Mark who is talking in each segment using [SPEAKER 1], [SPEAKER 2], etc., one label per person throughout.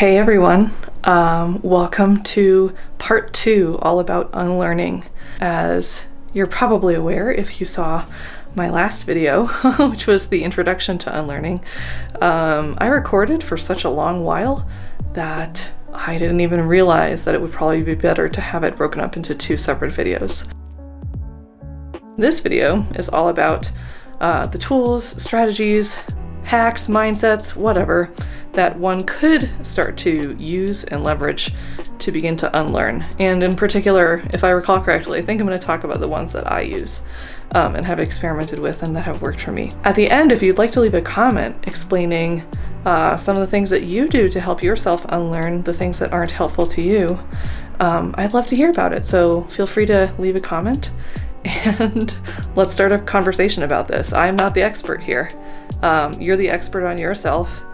[SPEAKER 1] Hey everyone, welcome to part 2, all about unlearning. As you're probably aware if you saw my last video, which was the introduction to unlearning, I recorded for such a long while that I didn't even realize that it would probably be better to have it broken up into 2 separate videos. This video is all about the tools, strategies, hacks, mindsets, whatever, that one could start to use and leverage to begin to unlearn. And in particular, if I recall correctly, I think I'm going to talk about the ones that I use and have experimented with and that have worked for me. At the end, if you'd like to leave a comment explaining some of the things that you do to help yourself unlearn the things that aren't helpful to you, I'd love to hear about it. So feel free to leave a comment and let's start a conversation about this. I'm not the expert here. You're the expert on yourself.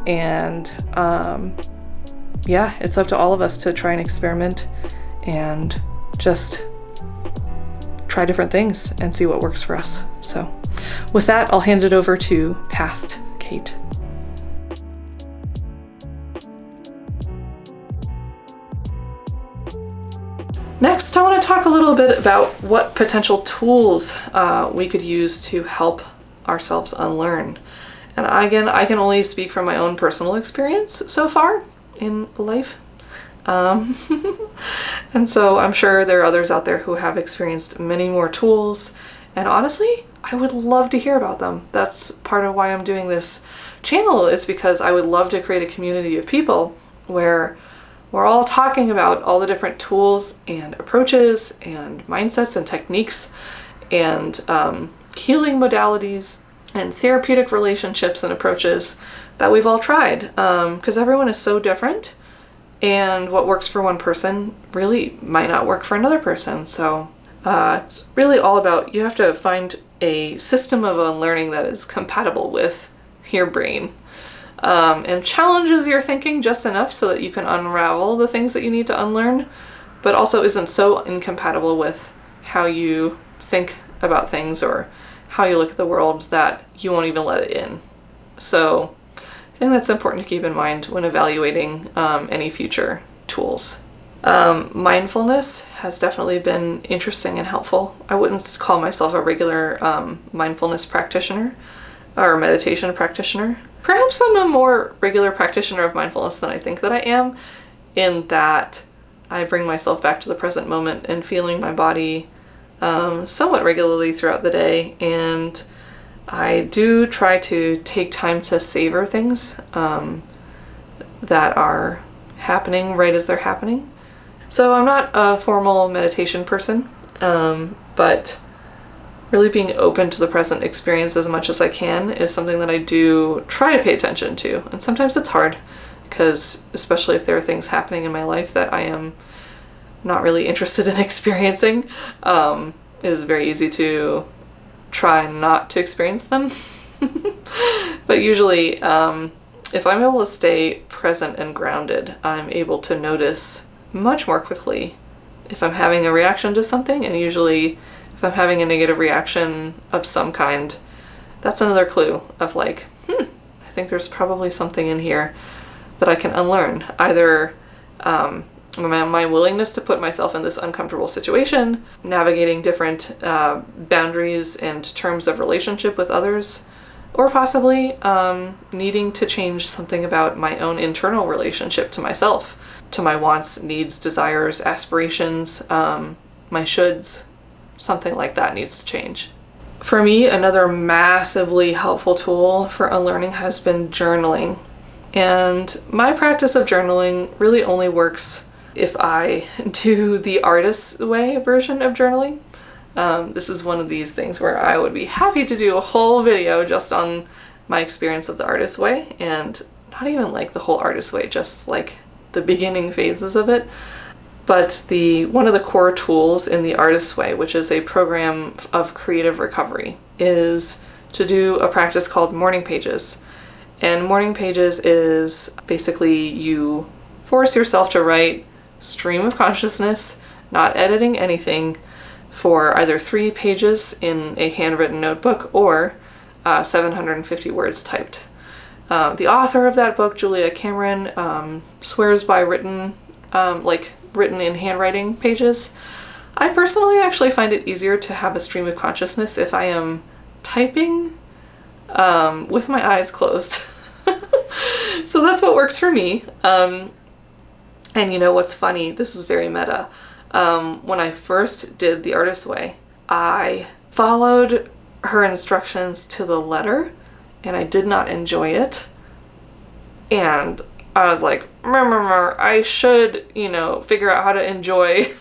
[SPEAKER 1] And yeah, it's up to all of us to try and experiment and just try different things and see what works for us. So with that, I'll hand it over to past Kate. Next, I want to talk a little bit about what potential tools we could use to help ourselves unlearn. And again, I can only speak from my own personal experience so far in life. And so I'm sure there are others out there who have experienced many more tools. And honestly, I would love to hear about them. That's part of why I'm doing this channel, is because I would love to create a community of people where we're all talking about all the different tools and approaches and mindsets and techniques and healing modalities and therapeutic relationships and approaches that we've all tried, because everyone is so different, and what works for one person really might not work for another person. So it's really all about, you have to find a system of unlearning that is compatible with your brain and challenges your thinking just enough so that you can unravel the things that you need to unlearn, but also isn't so incompatible with how you think about things or how you look at the world that you won't even let it in. So I think that's important to keep in mind when evaluating any future tools. Mindfulness has definitely been interesting and helpful. I wouldn't call myself a regular mindfulness practitioner or meditation practitioner. Perhaps I'm a more regular practitioner of mindfulness than I think that I am, in that I bring myself back to the present moment and feeling my body somewhat regularly throughout the day, and I do try to take time to savor things that are happening right as they're happening. So I'm not a formal meditation person, but really being open to the present experience as much as I can is something that I do try to pay attention to. And sometimes it's hard, because especially if there are things happening in my life that I am not really interested in experiencing, it is very easy to try not to experience them. But usually, if I'm able to stay present and grounded, I'm able to notice much more quickly if I'm having a reaction to something, and usually if I'm having a negative reaction of some kind, that's another clue of like, I think there's probably something in here that I can unlearn. Either my willingness to put myself in this uncomfortable situation, navigating different boundaries and terms of relationship with others, or possibly needing to change something about my own internal relationship to myself, to my wants, needs, desires, aspirations, my shoulds. Something like that needs to change. For me, another massively helpful tool for unlearning has been journaling. And my practice of journaling really only works if I do the artist's way version of journaling. This is one of these things where I would be happy to do a whole video just on my experience of the artist's way, and not even like the whole artist's way, just like the beginning phases of it. But one of the core tools in the artist's way, which is a program of creative recovery, is to do a practice called morning pages. And morning pages is basically you force yourself to write stream of consciousness, not editing anything, for either 3 pages in a handwritten notebook or 750 words typed. The author of that book, Julia Cameron, swears by written in handwriting pages. I personally actually find it easier to have a stream of consciousness if I am typing with my eyes closed. So that's what works for me. And you know what's funny? This is very meta. When I first did The Artist's Way, I followed her instructions to the letter, and I did not enjoy it. And I was like, I should, figure out how to enjoy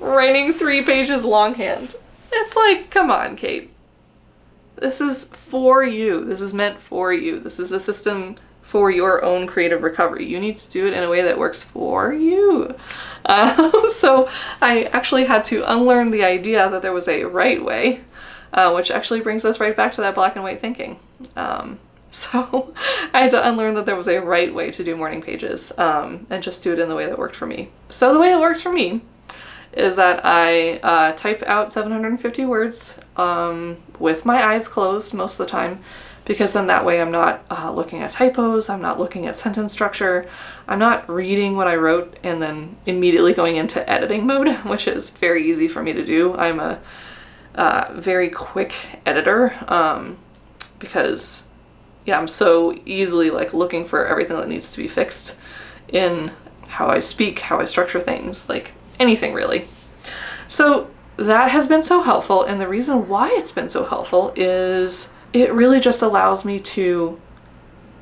[SPEAKER 1] writing 3 pages longhand. It's like, come on, Kate. This is for you. This is meant for you. This is a system for your own creative recovery. You need to do it in a way that works for you. So I actually had to unlearn the idea that there was a right way, which actually brings us right back to that black and white thinking. So I had to unlearn that there was a right way to do morning pages, and just do it in the way that worked for me. So the way it works for me is that I type out 750 words with my eyes closed most of the time, because then that way I'm not looking at typos, I'm not looking at sentence structure, I'm not reading what I wrote and then immediately going into editing mode, which is very easy for me to do. I'm a very quick editor, because I'm so easily looking for everything that needs to be fixed in how I speak, how I structure things, anything really. So that has been so helpful, and the reason why it's been so helpful is it really just allows me to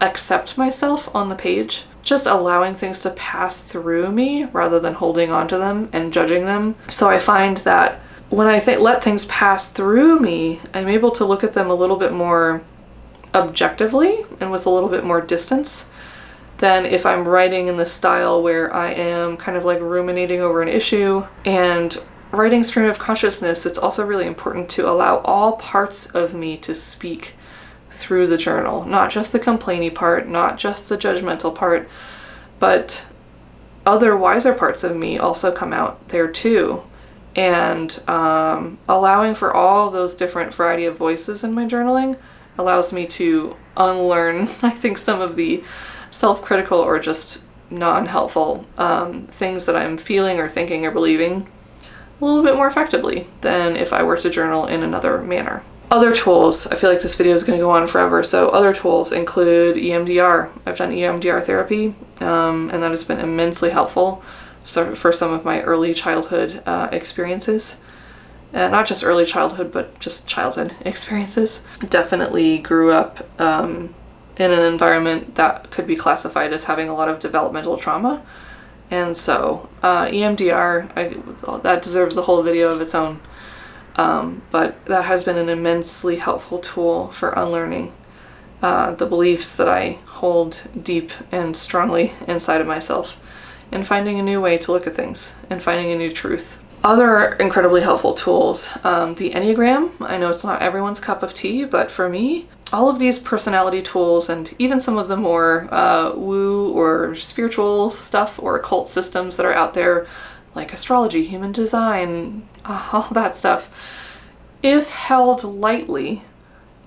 [SPEAKER 1] accept myself on the page, just allowing things to pass through me rather than holding on to them and judging them. So I find that when I let things pass through me, I'm able to look at them a little bit more objectively and with a little bit more distance than if I'm writing in the style where I am kind of ruminating over an issue. And writing stream of consciousness, it's also really important to allow all parts of me to speak through the journal, not just the complainy part, not just the judgmental part, but other wiser parts of me also come out there too. And allowing for all those different variety of voices in my journaling allows me to unlearn, I think, some of the self-critical or just non-helpful things that I'm feeling or thinking or believing a little bit more effectively than if I were to journal in another manner. Other tools, I feel like this video is going to go on forever, so other tools include EMDR. I've done EMDR therapy, and that has been immensely helpful for some of my early childhood experiences. Not just early childhood, but just childhood experiences. Definitely grew up in an environment that could be classified as having a lot of developmental trauma. And so EMDR, that deserves a whole video of its own. But that has been an immensely helpful tool for unlearning the beliefs that I hold deep and strongly inside of myself, and finding a new way to look at things and finding a new truth. Other incredibly helpful tools, the Enneagram. I know it's not everyone's cup of tea, but for me, all of these personality tools and even some of the more woo or spiritual stuff or occult systems that are out there, like astrology, human design, all that stuff, if held lightly,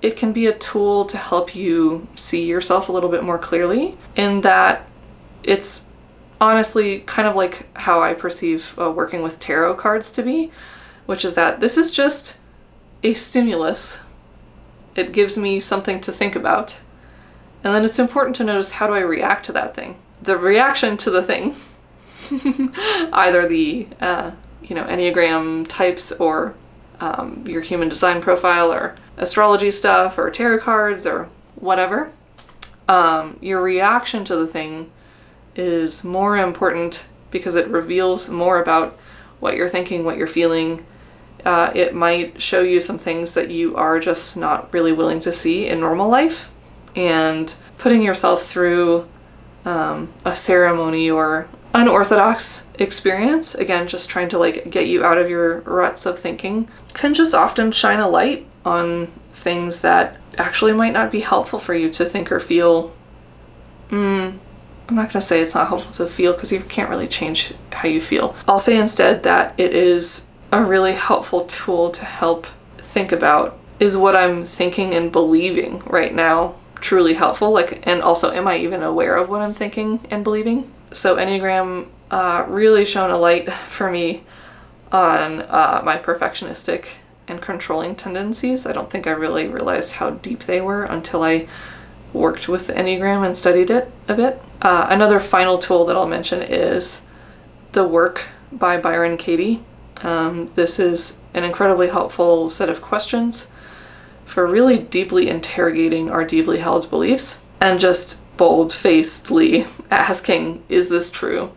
[SPEAKER 1] it can be a tool to help you see yourself a little bit more clearly, in that it's honestly kind of like how I perceive working with tarot cards to be, which is that this is just a stimulus. It gives me something to think about, and then it's important to notice, how do I react to that thing? The reaction to the thing, either the Enneagram types or your human design profile or astrology stuff or tarot cards or whatever, your reaction to the thing is more important because it reveals more about what you're thinking, what you're feeling. It might show you some things that you are just not really willing to see in normal life, and putting yourself through a ceremony or unorthodox experience, again, just trying to get you out of your ruts of thinking, can just often shine a light on things that actually might not be helpful for you to think or feel. I'm not going to say it's not helpful to feel, because you can't really change how you feel. I'll say instead that it is a really helpful tool to help think about, is what I'm thinking and believing right now truly helpful? Like, and also, am I even aware of what I'm thinking and believing? So Enneagram really shone a light for me on my perfectionistic and controlling tendencies. I don't think I really realized how deep they were until I worked with the Enneagram and studied it a bit. Another final tool that I'll mention is the work by Byron Katie. This is an incredibly helpful set of questions for really deeply interrogating our deeply held beliefs and just bold-facedly asking, is this true?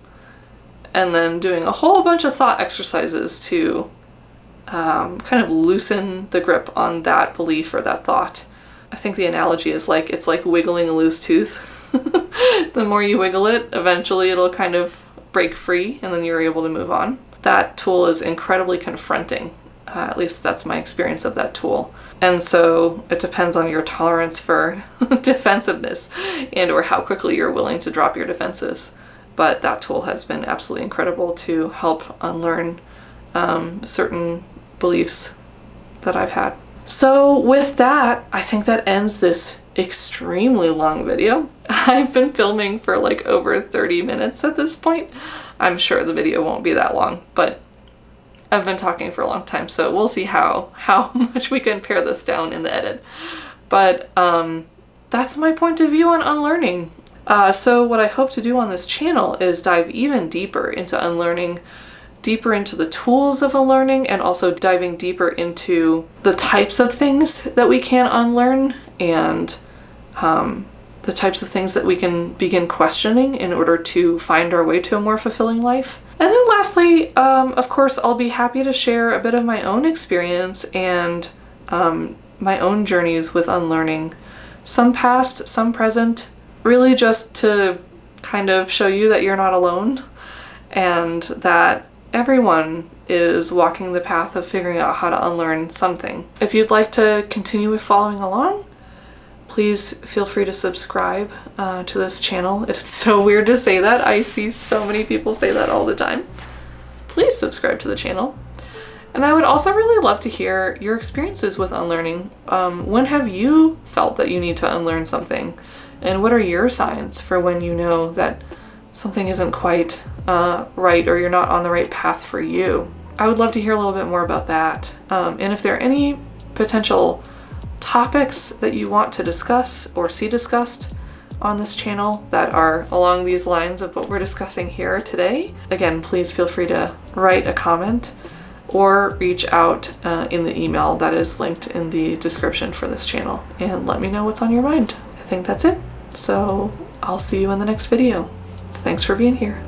[SPEAKER 1] And then doing a whole bunch of thought exercises to kind of loosen the grip on that belief or that thought. I think the analogy is like, it's like wiggling a loose tooth. The more you wiggle it, eventually it'll kind of break free and then you're able to move on. That tool is incredibly confronting. At least that's my experience of that tool. And so it depends on your tolerance for defensiveness and or how quickly you're willing to drop your defenses. But that tool has been absolutely incredible to help unlearn certain beliefs that I've had. So with that, I think that ends this extremely long video. I've been filming for like over 30 minutes at this point. I'm sure the video won't be that long, but I've been talking for a long time, so we'll see how much we can pare this down in the edit. But that's my point of view on unlearning. So what I hope to do on this channel is dive even deeper into unlearning, deeper into the tools of unlearning, and also diving deeper into the types of things that we can unlearn and the types of things that we can begin questioning in order to find our way to a more fulfilling life. And then lastly, of course, I'll be happy to share a bit of my own experience and my own journeys with unlearning, some past, some present, really just to kind of show you that you're not alone and that everyone is walking the path of figuring out how to unlearn something. If you'd like to continue with following along, please feel free to subscribe to this channel. It's so weird to say that. I see so many people say that all the time. Please subscribe to the channel. And I would also really love to hear your experiences with unlearning. When have you felt that you need to unlearn something? And what are your signs for when you know that something isn't quite right or you're not on the right path for you? I would love to hear a little bit more about that. And if there are any potential topics that you want to discuss or see discussed on this channel that are along these lines of what we're discussing here today, again, please feel free to write a comment or reach out in the email that is linked in the description for this channel and let me know what's on your mind. I think that's it. So I'll see you in the next video. Thanks for being here.